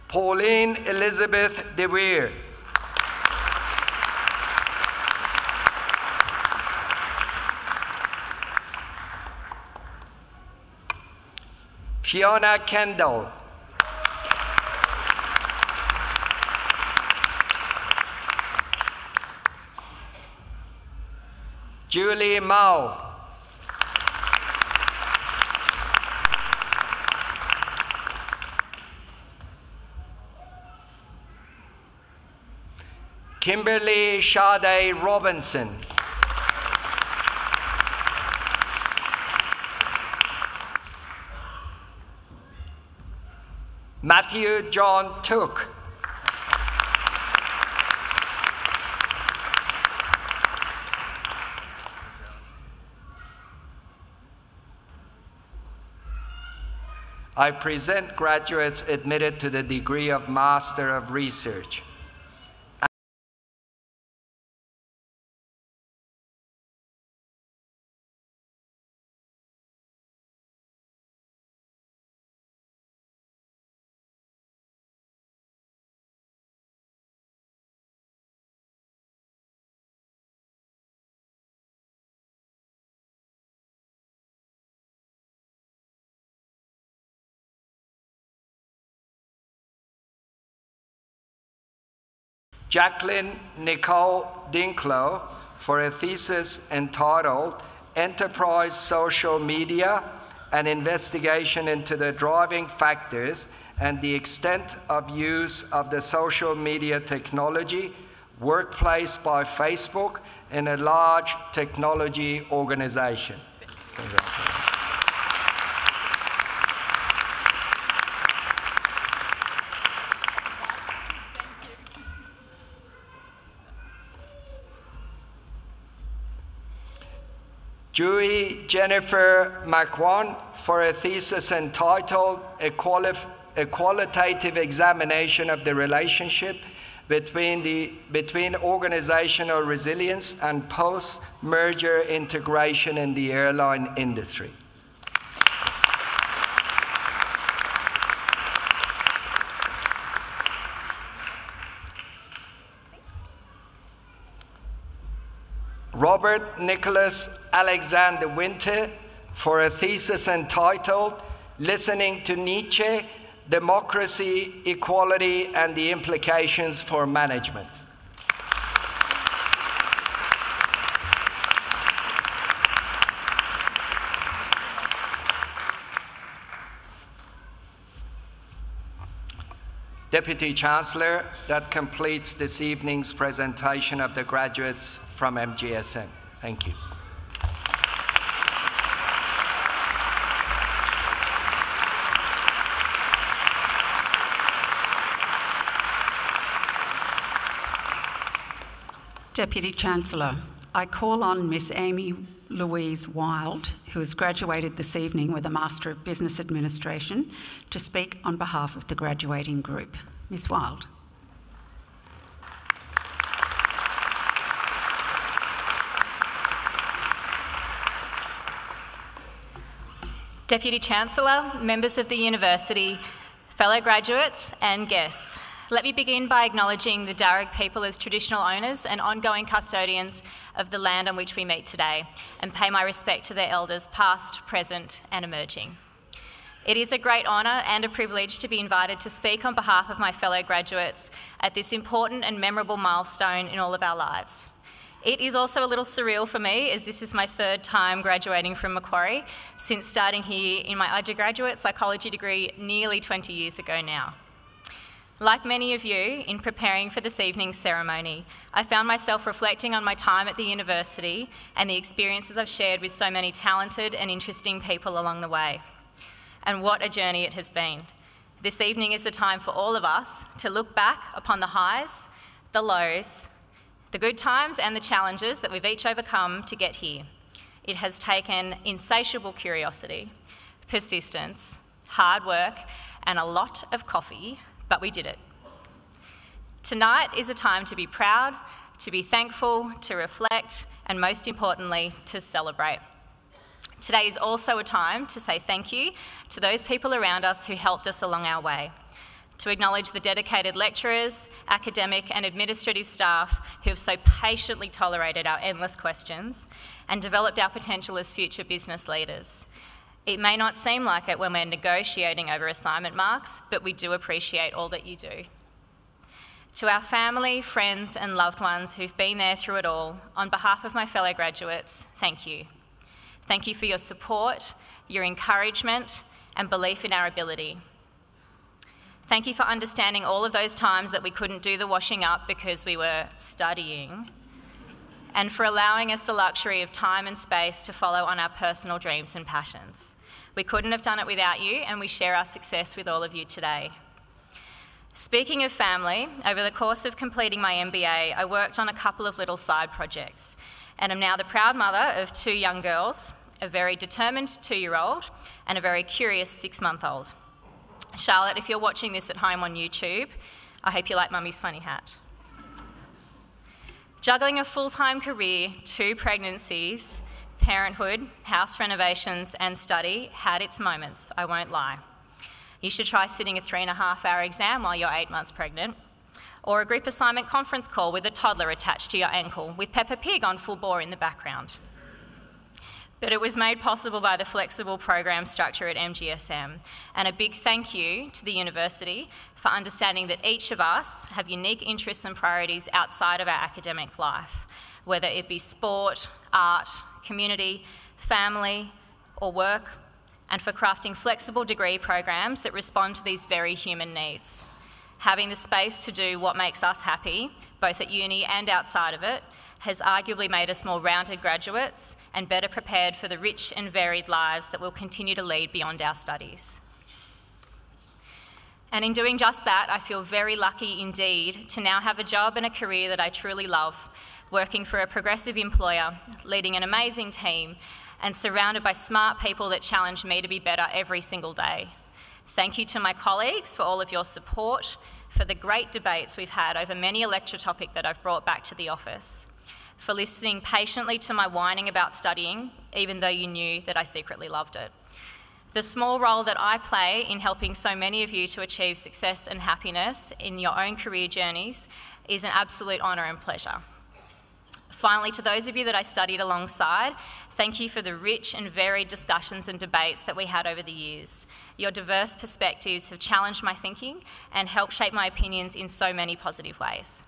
Pauline Elizabeth DeWeer. Fiona Kendall. Julie Mao. Kimberly Sade Robinson. Matthew John Took. I present graduates admitted to the degree of Master of Research. Jacqueline Nicole Dinklow for a thesis entitled Enterprise Social Media an investigation into the driving factors and the extent of use of the social media technology, workplace by Facebook, in a large technology organization. Julie Jennifer Macquarie for a thesis entitled A Qualitative Examination of the Relationship between Organizational Resilience and Post-Merger Integration in the Airline Industry. Robert Nicholas Alexander Winter for a thesis entitled Listening to Nietzsche, Democracy, Equality, and the Implications for Management. Deputy Chancellor, that completes this evening's presentation of the graduates from MGSM. Thank you. Deputy Chancellor, I call on Miss Amy Louise Wild, who has graduated this evening with a Master of Business Administration, to speak on behalf of the graduating group. Miss Wild. Deputy Chancellor, members of the University, fellow graduates and guests, let me begin by acknowledging the Darug people as traditional owners and ongoing custodians of the land on which we meet today, and pay my respect to their elders past, present and emerging. It is a great honour and a privilege to be invited to speak on behalf of my fellow graduates at this important and memorable milestone in all of our lives. It is also a little surreal for me, as this is my third time graduating from Macquarie since starting here in my undergraduate psychology degree nearly 20 years ago now. Like many of you, in preparing for this evening's ceremony, I found myself reflecting on my time at the university and the experiences I've shared with so many talented and interesting people along the way. And what a journey it has been. This evening is the time for all of us to look back upon the highs, the lows, the good times and the challenges that we've each overcome to get here. It has taken insatiable curiosity, persistence, hard work, and a lot of coffee, but we did it. Tonight is a time to be proud, to be thankful, to reflect, and most importantly, to celebrate. Today is also a time to say thank you to those people around us who helped us along our way, to acknowledge the dedicated lecturers, academic and administrative staff who have so patiently tolerated our endless questions and developed our potential as future business leaders. It may not seem like it when we're negotiating over assignment marks, but we do appreciate all that you do. To our family, friends and loved ones who've been there through it all, on behalf of my fellow graduates, thank you. Thank you for your support, your encouragement and belief in our ability. Thank you for understanding all of those times that we couldn't do the washing up because we were studying, and for allowing us the luxury of time and space to follow on our personal dreams and passions. We couldn't have done it without you, and we share our success with all of you today. Speaking of family, over the course of completing my MBA, I worked on a couple of little side projects, and I'm now the proud mother of 2 young girls, a very determined 2-year-old and a very curious 6-month-old. Charlotte, if you're watching this at home on YouTube, I hope you like Mummy's funny hat. Juggling a full-time career, 2 pregnancies, parenthood, house renovations and study had its moments, I won't lie. You should try sitting a 3.5-hour exam while you're 8 months pregnant, or a group assignment conference call with a toddler attached to your ankle with Peppa Pig on full bore in the background. But it was made possible by the flexible program structure at MGSM, and a big thank you to the university for understanding that each of us have unique interests and priorities outside of our academic life, whether it be sport, art, community, family, or work. and for crafting flexible degree programs that respond to these very human needs. Having the space to do what makes us happy, both at uni and outside of it, has arguably made us more rounded graduates and better prepared for the rich and varied lives that we'll continue to lead beyond our studies. And in doing just that, I feel very lucky indeed to now have a job and a career that I truly love, working for a progressive employer, leading an amazing team, and surrounded by smart people that challenge me to be better every single day. Thank you to my colleagues for all of your support, for the great debates we've had over many a lecture topic that I've brought back to the office, for listening patiently to my whining about studying, even though you knew that I secretly loved it. The small role that I play in helping so many of you to achieve success and happiness in your own career journeys is an absolute honour and pleasure. Finally, to those of you that I studied alongside, thank you for the rich and varied discussions and debates that we had over the years. Your diverse perspectives have challenged my thinking and helped shape my opinions in so many positive ways.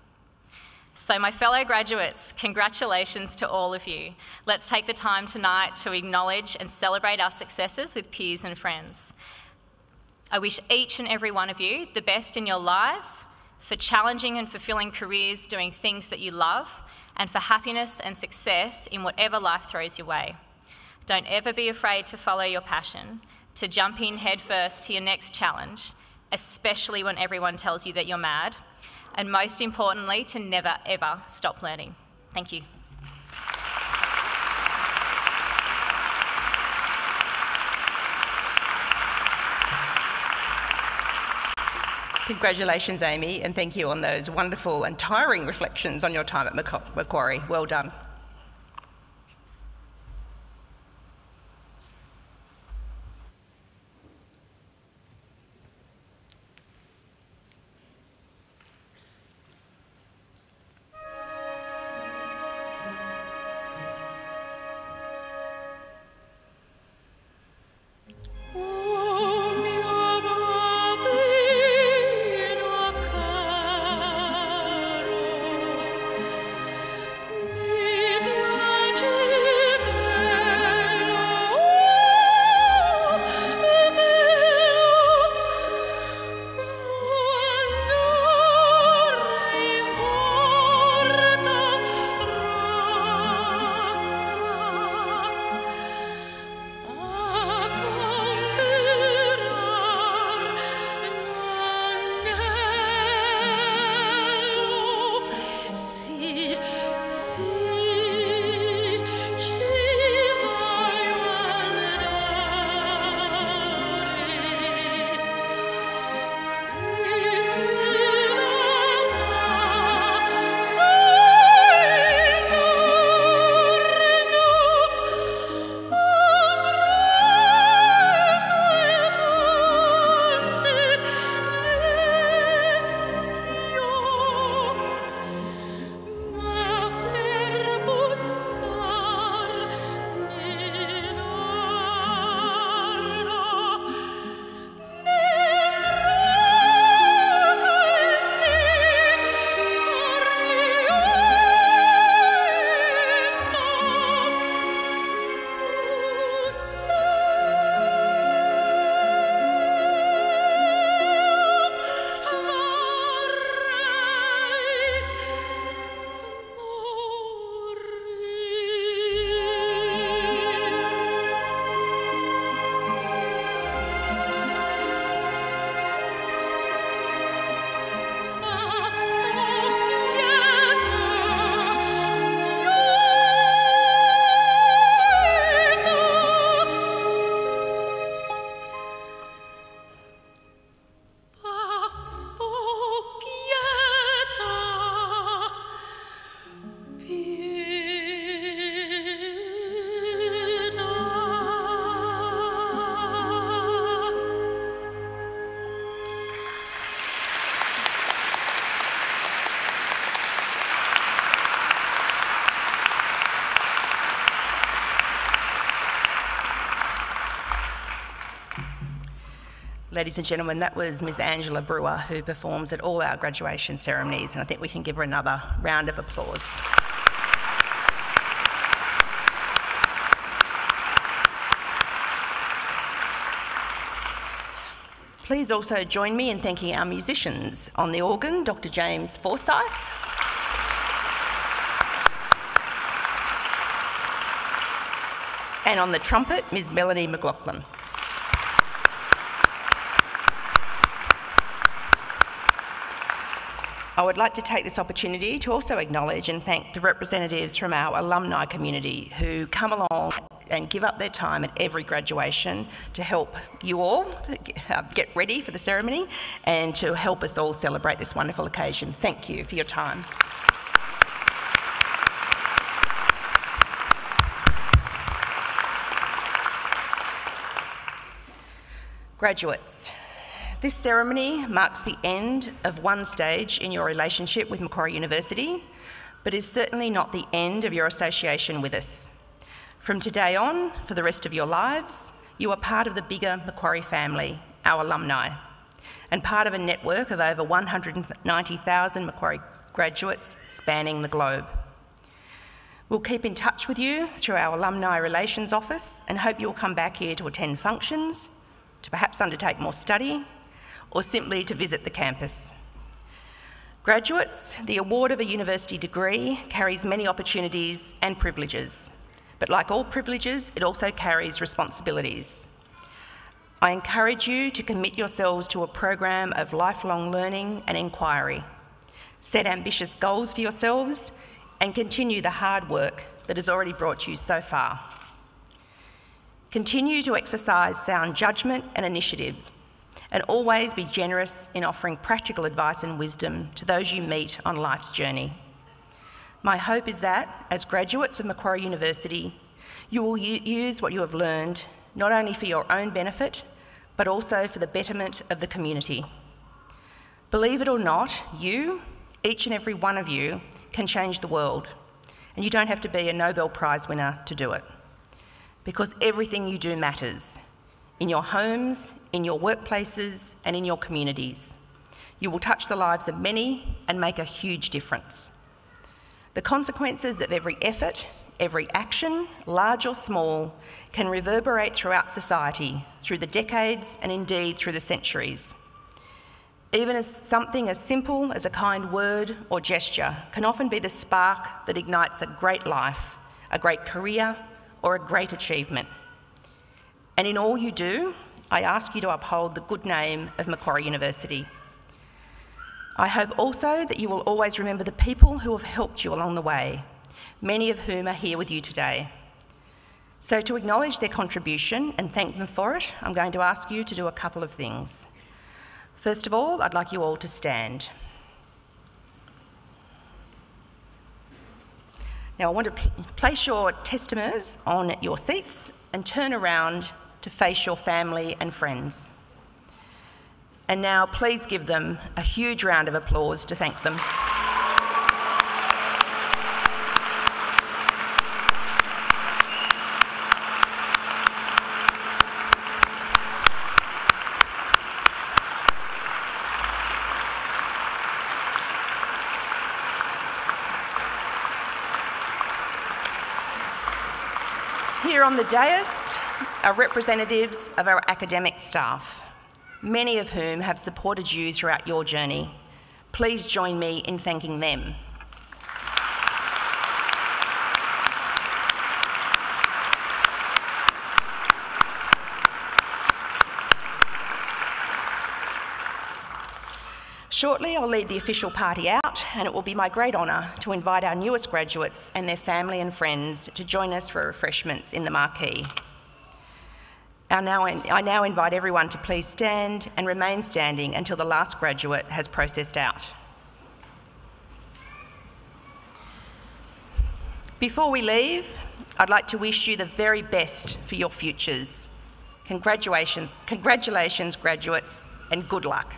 So my fellow graduates, congratulations to all of you. Let's take the time tonight to acknowledge and celebrate our successes with peers and friends. I wish each and every one of you the best in your lives, for challenging and fulfilling careers doing things that you love, and for happiness and success in whatever life throws your way. Don't ever be afraid to follow your passion, to jump in headfirst to your next challenge, especially when everyone tells you that you're mad, and most importantly, to never ever stop learning. Thank you. Congratulations, Amy, and thank you on those wonderful and tiring reflections on your time at Macquarie. Well done. Ladies and gentlemen, that was Ms. Angela Brewer, who performs at all our graduation ceremonies, and I think we can give her another round of applause. Please also join me in thanking our musicians. On the organ, Dr. James Forsyth. And on the trumpet, Ms. Melanie McLaughlin. I would like to take this opportunity to also acknowledge and thank the representatives from our alumni community who come along and give up their time at every graduation to help you all get ready for the ceremony and to help us all celebrate this wonderful occasion. Thank you for your time. Graduates, this ceremony marks the end of one stage in your relationship with Macquarie University, but is certainly not the end of your association with us. From today on, for the rest of your lives, you are part of the bigger Macquarie family, our alumni, and part of a network of over 190,000 Macquarie graduates spanning the globe. We'll keep in touch with you through our Alumni Relations Office and hope you'll come back here to attend functions, to perhaps undertake more study, or simply to visit the campus. Graduates, the award of a university degree carries many opportunities and privileges, but like all privileges, it also carries responsibilities. I encourage you to commit yourselves to a program of lifelong learning and inquiry. Set ambitious goals for yourselves and continue the hard work that has already brought you so far. Continue to exercise sound judgment and initiative, and always be generous in offering practical advice and wisdom to those you meet on life's journey. My hope is that, as graduates of Macquarie University, you will use what you have learned not only for your own benefit, but also for the betterment of the community. Believe it or not, you, each and every one of you, can change the world, and you don't have to be a Nobel Prize winner to do it. Because everything you do matters, in your homes, in your workplaces, and in your communities. You will touch the lives of many and make a huge difference. The consequences of every effort, every action, large or small, can reverberate throughout society, through the decades, and indeed through the centuries. Even as something as simple as a kind word or gesture can often be the spark that ignites a great life, a great career, or a great achievement. And in all you do, I ask you to uphold the good name of Macquarie University. I hope also that you will always remember the people who have helped you along the way, many of whom are here with you today. So to acknowledge their contribution and thank them for it, I'm going to ask you to do a couple of things. First of all, I'd like you all to stand. Now I want to place your testimonies on your seats and turn around to face your family and friends. And now please give them a huge round of applause to thank them. Here on the dais are representatives of our academic staff, many of whom have supported you throughout your journey. Please join me in thanking them. Shortly, I'll lead the official party out, and it will be my great honour to invite our newest graduates and their family and friends to join us for refreshments in the Marquee. I now invite everyone to please stand and remain standing until the last graduate has processed out. Before we leave, I'd like to wish you the very best for your futures. Congratulations, graduates, and good luck.